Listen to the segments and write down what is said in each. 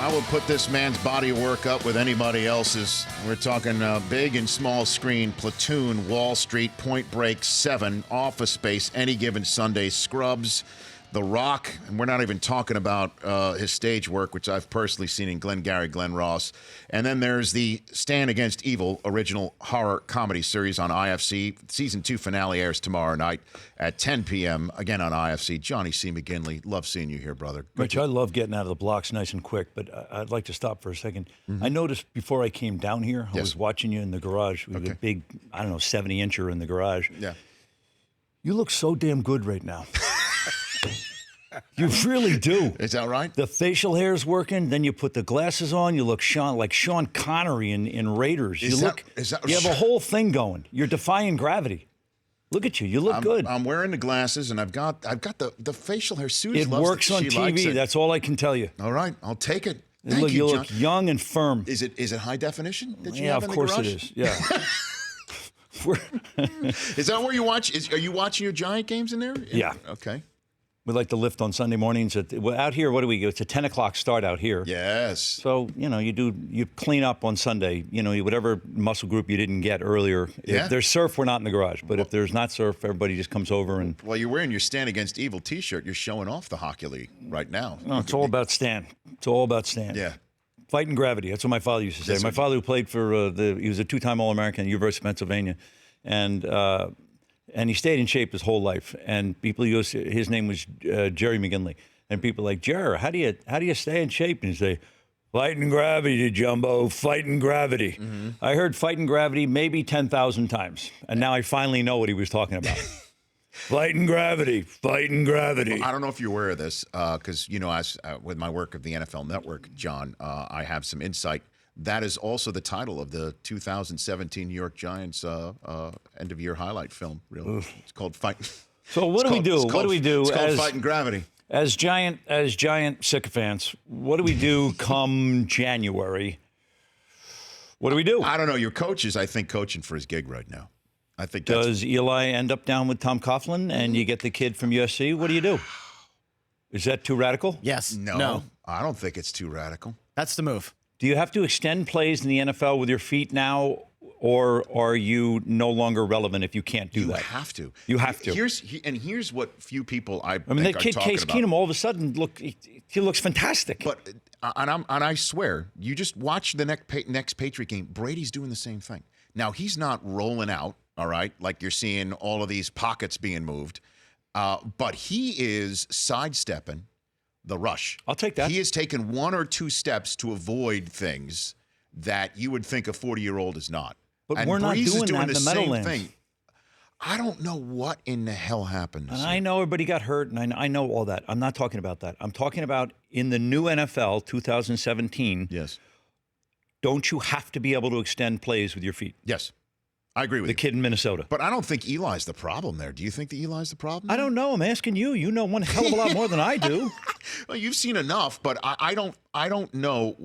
I will put this man's body of work up with anybody else's. We're talking big and small screen, Platoon, Wall Street, Point Break, 7, Office Space, Any Given Sunday, Scrubs, The Rock, and we're not even talking about his stage work, which I've personally seen in Glengarry Glen Ross. And then there's the Stand Against Evil original horror comedy series on IFC. Season 2 finale airs tomorrow night at 10 p.m. again on IFC. Johnny C. McGinley, love seeing you here, brother. Rich, I love getting out of the blocks nice and quick, but I'd like to stop for a second. I noticed before I came down here, I was watching you in the garage. We have a big, 70-incher in the garage. Yeah. You look so damn good right now. You really do. Is that right? The facial hair's working. Then you put the glasses on. You look like Sean Connery in Raiders. You have a whole thing going. You're defying gravity. Look at you. You look good. I'm wearing the glasses, and I've got the facial hair. Susie it works on TV. That's all I can tell you. All right, I'll take it. You look young and firm. Is it high definition that you yeah, have in the garage? of course it is. Yeah. Is that where you watch? Are you watching your Giant games in there? Yeah. Okay. We like to lift on Sunday mornings. Out here, what do we go? It's a 10 o'clock start out here. Yes. So, you clean up on Sunday, whatever muscle group you didn't get earlier. Yeah. If there's surf, we're not in the garage. But if there's not surf, everybody just comes over and... Well, you're wearing your Stand Against Evil t-shirt. You're showing off the hockey league right now. No, it's all about Stan. It's all about Stan. Yeah. Fighting gravity. That's what my father used to say. My father, who played for he was a 2-time All-American at the University of Pennsylvania. And he stayed in shape his whole life. And people use his name was Jerry McGinley. And people are like, Jerry, how do you stay in shape? And he'd say, fighting gravity, Jumbo, fighting gravity. Mm-hmm. I heard fighting gravity maybe 10,000 times. And now I finally know what he was talking about. Fighting gravity, fighting gravity. Well, I don't know if you're aware of this, because, with my work of the NFL Network, John, I have some insight. That is also the title of the 2017 New York Giants end-of-year highlight film, really. Oof. It's called Fighting. So what do we do? What do we do? It's called Fighting Gravity. As giant sycophants, what do we do come January? What do we do? I don't know. Your coach is, I think, coaching for his gig right now. I think. Does Eli end up down with Tom Coughlin and you get the kid from USC? What do you do? Is that too radical? Yes. No. I don't think it's too radical. That's the move. Do you have to extend plays in the NFL with your feet now, or are you no longer relevant if you can't do that? You have to. You have to. Here's what few people I mean, that kid Case Keenum all of a sudden he looks fantastic. But and I swear, you just watch the next Patriot game. Brady's doing the same thing. Now he's not rolling out, all right, like you're seeing all of these pockets being moved, but he is sidestepping the rush. I'll take that. He has taken 1 or 2 steps to avoid things that you would think a 40-year-old is not. But and we're not Breeze doing is doing that in the Meadowlands. same thing. I don't know what in the hell happened. And I know everybody got hurt, and I know all that. I'm not talking about that. I'm talking about in the new NFL 2017. Yes. Don't you have to be able to extend plays with your feet? Yes. I agree with you. The kid in Minnesota. But I don't think Eli's the problem there. Do you think that Eli's the problem? I don't know. I'm asking you. You know one hell of a lot more than I do. Well, you've seen enough, but I don't know.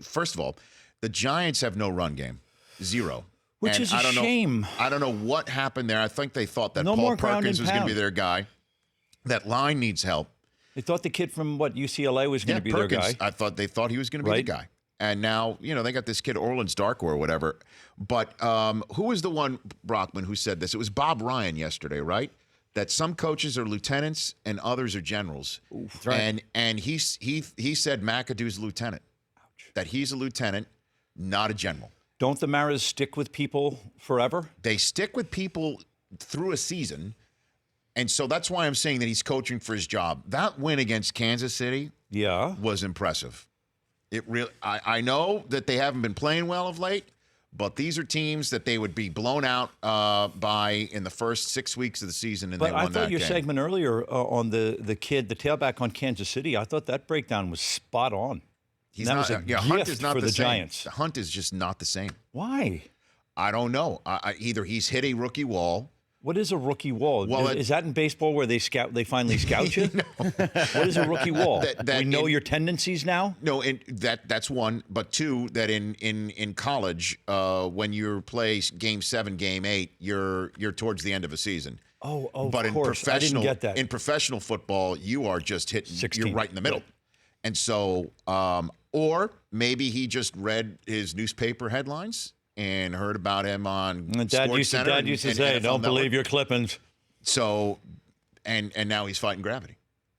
First of all, the Giants have no run game. 0. Which is a shame. I don't know what happened there. I think they thought that Paul Perkins was going to be their guy. That line needs help. They thought the kid from, UCLA was going to be Perkins, their guy. They thought he was going to be the guy. And now, they got this kid, Orleans Darko or whatever. But who was the one, Brockman, who said this? It was Bob Ryan yesterday, right? That some coaches are lieutenants and others are generals. That's right. And he said McAdoo's a lieutenant. Ouch. That he's a lieutenant, not a general. Don't the Maras stick with people forever? They stick with people through a season. And so that's why I'm saying that he's coaching for his job. That win against Kansas City was impressive. I know that they haven't been playing well of late, but these are teams that they would be blown out by in the first 6 weeks of the season, and they won that game. But I thought your segment earlier on the kid, the tailback on Kansas City, I thought that breakdown was spot on. Hunt is not for the same. Giants. Hunt is just not the same. Why? I don't know. Either he's hit a rookie wall. What is a rookie wall? Well, is that in baseball where they finally scout you? No. What is a rookie wall? We know your tendencies now? No, that's one. But 2, that in college, when you play Game 7, Game 8, you're towards the end of a season. Oh, but of course. I didn't get that. In professional football, you are just hitting. 16. You're right in the middle. And so, or maybe he just read his newspaper headlines and heard about him on Sports Center. Dad used to say, "Don't believe your clippings." So, and now he's fighting gravity,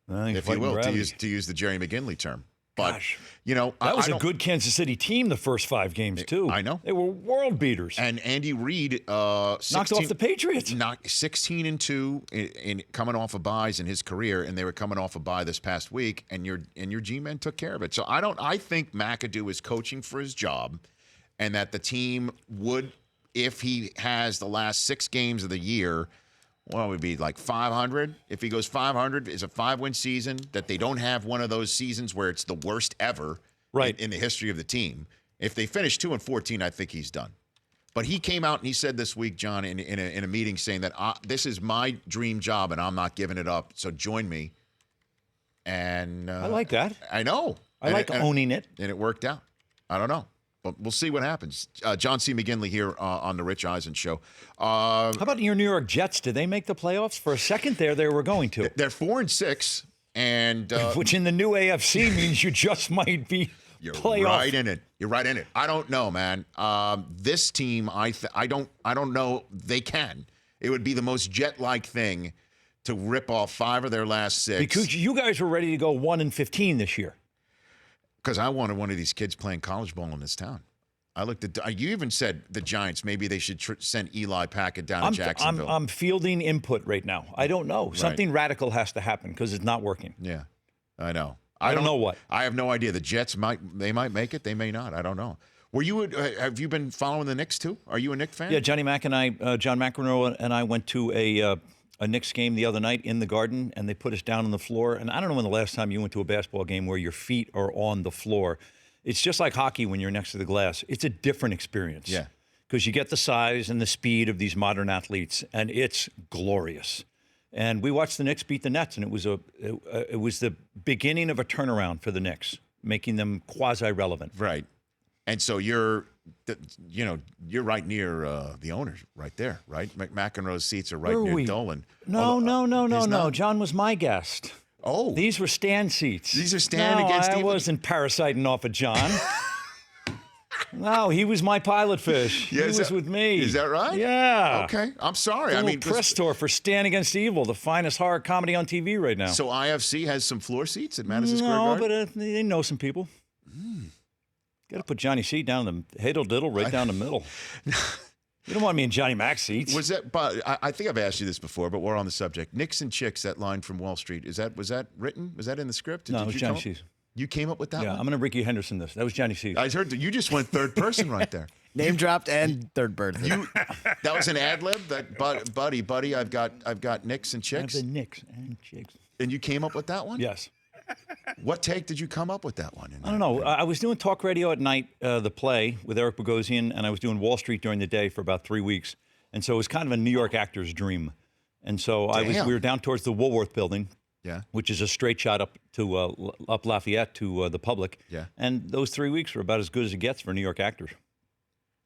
if you will, to use the Jerry McGinley term. But, Gosh. That was a good Kansas City team the first 5 games, too. I know. They were world beaters. And Andy Reid knocked off the Patriots. Knocked 16-2 in coming off of byes in his career, and they were coming off a bye this past week, and your G-men took care of it. So I think McAdoo is coaching for his job, and that the team would, if he has the last 6 games of the year, well, it would be like 500. If he goes 500, is a 5-win season, that they don't have one of those seasons where it's the worst ever in the history of the team. If they finish 2-14, I think he's done. But he came out and he said this week, John, in a meeting saying that this is my dream job and I'm not giving it up. So join me. And I like that. I know. I like owning it. And it worked out. I don't know. But we'll see what happens. John C. McGinley here on the Rich Eisen Show. How about your New York Jets? Did they make the playoffs? For a second there, they were going to. They're 4-6, and which in the new AFC means you just might be playoff. Right in it. You're right in it. I don't know, man. This team, I don't know. They can. It would be the most Jet-like thing to rip off 5 of their last 6. Because you guys were ready to go 1-15 this year. Because I wanted one of these kids playing college ball in this town. I looked at. You even said the Giants. Maybe they should send Eli Packett down to Jacksonville. I'm fielding input right now. I don't know. Right. Something radical has to happen because it's not working. Yeah, I know. I don't know what. I have no idea. The Jets might make it. They may not. I don't know. Have you been following the Knicks too? Are you a Knicks fan? Yeah, John McEnroe and I went to a Knicks game the other night in the Garden, and they put us down on the floor. And I don't know when the last time you went to a basketball game where your feet are on the floor. It's just like hockey when you're next to the glass. It's a different experience. Yeah. Because you get the size and the speed of these modern athletes, and it's glorious. And we watched the Knicks beat the Nets, and it was the beginning of a turnaround for the Knicks, making them quasi-relevant. Right. And so you're right near the owners, right there, right? McEnroe's seats are right near Dolan. No. John was my guest. Oh. These were stand seats. These are stand against I wasn't parasiting off of John. No, he was my pilot fish. Yeah, he was with me. Is that right? Yeah. Okay. I'm sorry. Press tour for Stand Against Evil, the finest horror comedy on TV right now. So IFC has some floor seats at Madison Square Garden? No, but they know some people. Got to put Johnny C down the diddle right down the middle. You don't want me in Johnny Mac's seats. Was that? But I think I've asked you this before, but we're on the subject. Nicks and Chicks, that line from Wall Street. Was that written? Was that in the script? No, it was Johnny C's. You came up with that one? Yeah, I'm going to Ricky Henderson this. That was Johnny C's. I heard that you just went third person right there. Name dropped and third bird. That was an ad lib. That buddy. I've got Nicks and Chicks. I have the Nicks and Chicks. And you came up with that one? Yes. What take did you come up with that one? I don't know. I was doing talk radio at night, the play with Eric Bogosian, and I was doing Wall Street during the day for about 3 weeks. And so it was kind of a New York actor's dream. And so we were down towards the Woolworth building, which is a straight shot up Lafayette to the public. Yeah. And those 3 weeks were about as good as it gets for New York actors.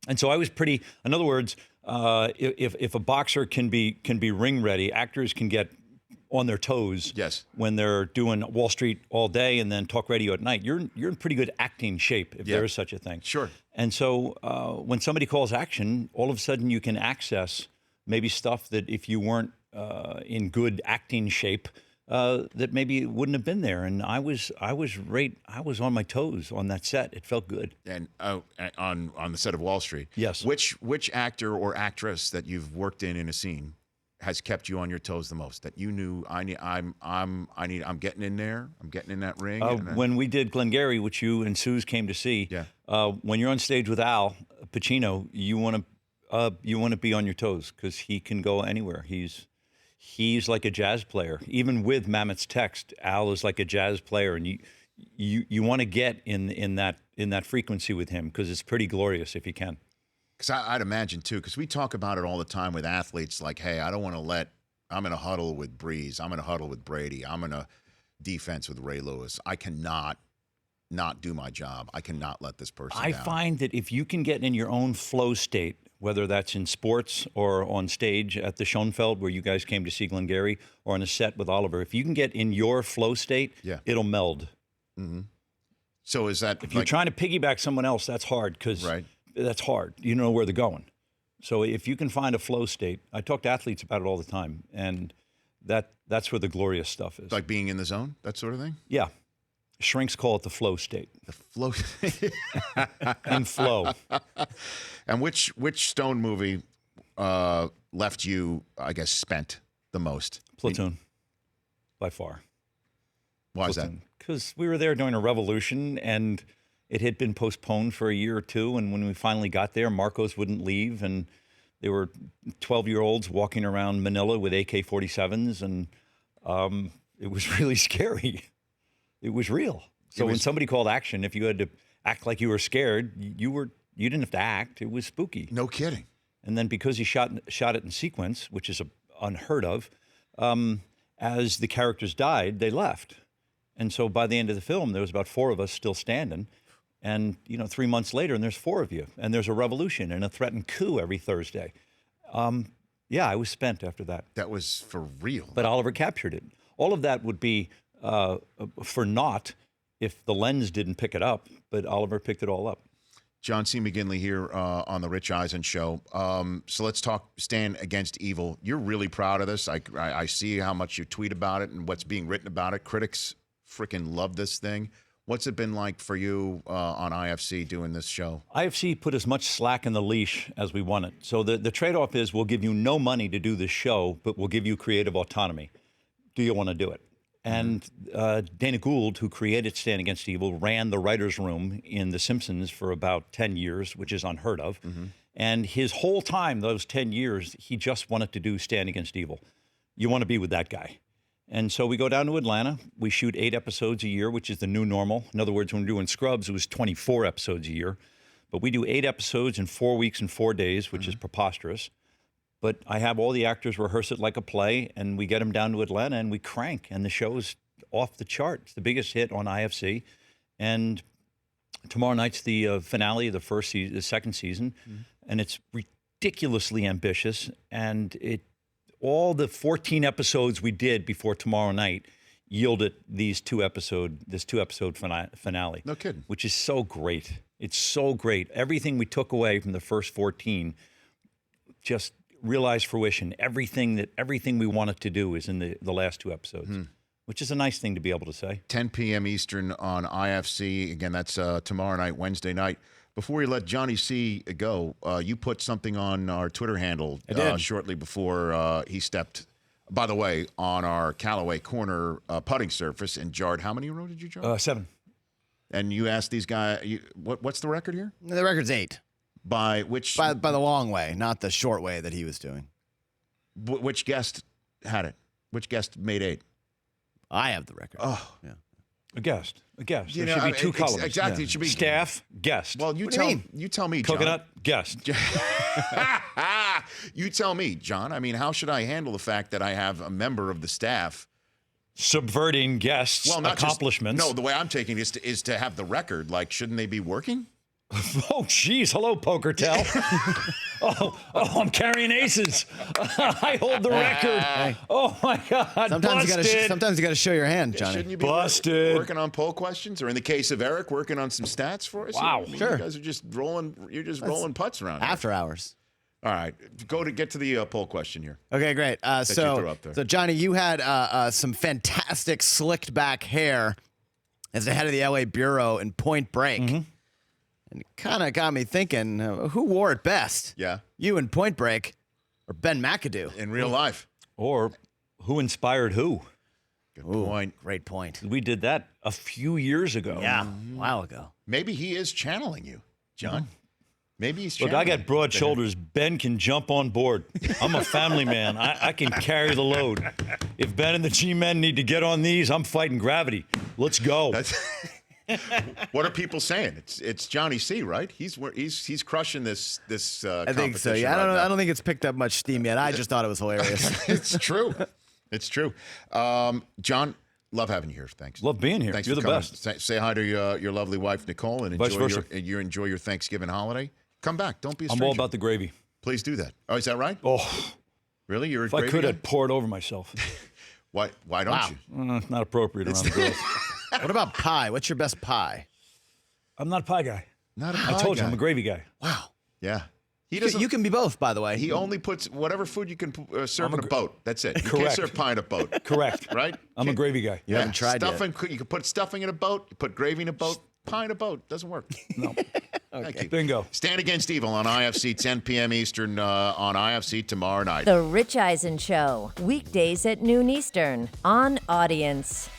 And so I was pretty. In other words, if a boxer can be ring ready, actors can get on their toes. Yes. When they're doing Wall Street all day and then talk radio at night, you're in pretty good acting shape if there is such a thing. Sure. And so when somebody calls action, all of a sudden you can access maybe stuff that if you weren't in good acting shape, that maybe wouldn't have been there. And I was on my toes on that set. It felt good. And on the set of Wall Street. Yes. Which actor or actress that you've worked in a scene has kept you on your toes the most? That you knew I'm getting in there. I'm getting in that ring. When we did Glengarry, which you and Suze came to see. Yeah. When you're on stage with Al Pacino, you want to be on your toes because he can go anywhere. He's like a jazz player. Even with Mamet's Text, Al is like a jazz player, and you want to get in that frequency with him because it's pretty glorious if you can. Because I'd imagine too, because we talk about it all the time with athletes. Like, hey, I'm in a huddle with Breeze. I'm in a huddle with Brady. I'm in a defense with Ray Lewis. I cannot not do my job. I cannot let this person down. I find that if you can get in your own flow state, whether that's in sports or on stage at the Schoenfeld where you guys came to see Glengarry, or on a set with Oliver, if you can get in your flow state, it'll meld. So is that If you're trying to piggyback someone else, that's hard because Right. that's hard. You know where they're going. So if you can find a flow state, I talk to athletes about it all the time, and that's where the glorious stuff is. like being in the zone, that sort of thing? Yeah. Shrinks call it the flow state. The flow. In flow. And which Stone movie left you, I guess, spent the most? Platoon, by far. Why is that? Because we were there during a revolution, and it had been postponed for a year or two. And when we finally got there, Marcos wouldn't leave, and there were 12-year-olds walking around Manila with AK-47s, and it was really scary. It was real. So when somebody called action, if you had to act like you were scared, you didn't have to act. It was spooky. No kidding. And then because he shot it in sequence, which is unheard of, as the characters died, they left. And so by the end of the film, there was about 4 of us still standing. And, 3 months later, and there's 4 of you. And there's a revolution and a threatened coup every Thursday. Yeah, I was spent after that. That was for real. But Oliver captured it. All of that would be for naught if the lens didn't pick it up. But Oliver picked it all up. John C. McGinley here on the Rich Eisen Show. So let's talk Stand Against Evil. You're really proud of this. I see how much you tweet about it and what's being written about it. Critics freaking love this thing. What's it been like for you on IFC doing this show? IFC put as much slack in the leash as we wanted. So the trade-off is we'll give you no money to do this show, but we'll give you creative autonomy. Do you want to do it? And Dana Gould, who created Stand Against Evil, ran the writer's room in The Simpsons for about 10 years, which is unheard of. And his whole time, those 10 years, he just wanted to do Stand Against Evil. You want to be with that guy. And so we go down to Atlanta. We shoot 8 episodes a year, which is the new normal. In other words, when we're doing Scrubs, it was 24 episodes a year. But we do 8 episodes in 4 weeks and 4 days, which is preposterous. But I have all the actors rehearse it like a play, and we get them down to Atlanta, and we crank. And the show's off the chart. It's the biggest hit on IFC. And tomorrow night's the finale of the second season. And it's ridiculously ambitious. And all the 14 episodes we did before tomorrow night yielded this 2-episode finale. No kidding. Which is so great. It's so great. Everything we took away from the first 14 just realized fruition. Everything we wanted to do is in the last 2 episodes, which is a nice thing to be able to say. 10 p.m. Eastern on IFC. Again, that's tomorrow night, Wednesday night. Before we let Johnny C go, you put something on our Twitter handle shortly before he stepped, by the way, on our Callaway Corner putting surface and jarred. How many did you jar? 7. And you asked these guys, what's the record here? The record's 8. By which? By the long way, not the short way that he was doing. Which guest had it? Which guest made 8? I have the record. Oh. Yeah. A guest. There You should be 2 columns. Exactly. It should be staff, guest. Well, you tell me, John. Coconut, guest. You tell me, John. I mean, how should I handle the fact that I have a member of the staff subverting guests' accomplishments? No, the way I'm taking it is to have the record. Like, shouldn't they be working? Oh, geez. Hello, Poker Tell. oh, I'm carrying aces. I hold the record. Oh, my God. Sometimes you got to show your hand, Johnny. Shouldn't you be working on poll questions? Or in the case of Eric, working on some stats for us? Wow. Sure. You guys are just rolling putts around. After hours. All right. Get to the poll question here. Okay, great. So Johnny, you had some fantastic slicked back hair as the head of the LA Bureau in Point Break. And it kind of got me thinking, who wore it best? Yeah. You in Point Break or Ben McAdoo? In real life. Or who inspired who? Good point. Great point. We did that a few years ago. Yeah, a while ago. Maybe he is channeling you, John. Maybe he's Look, I got broad shoulders. Ben can jump on board. I'm a family man. I can carry the load. If Ben and the G-men need to get on these, I'm fighting gravity. Let's go. What are people saying? It's Johnny C, right? He's crushing this. I think so. Yeah, I don't think it's picked up much steam yet. I just thought it was hilarious. It's true. It's true. John, love having you here. Thanks. Love being here. Thanks. You're for the coming. best. Say hi to your lovely wife Nicole and enjoy your Thanksgiving holiday. Come back. Don't be a stranger. I'm all about the gravy. Please do that. Oh, is that right? Oh, really? You're a if gravy I could, guy? I'd pour it over myself. Why don't you? It's not appropriate around the girls. What about pie? What's your best pie? I'm not a pie guy. Not a pie I told you, guy. I'm a gravy guy. Wow. Yeah. You can be both, by the way. He only puts whatever food you can serve in a boat. That's it. You Correct. can't serve pie in a boat. Correct. Right? I'm a gravy guy. You haven't tried stuffing, yet. You can put stuffing in a boat. You put gravy in a boat. Pie in a boat. Doesn't work. No. Thank you. Bingo. Stand Against Evil on IFC, 10 p.m. Eastern on IFC tomorrow night. The Rich Eisen Show, weekdays at noon Eastern on Audience.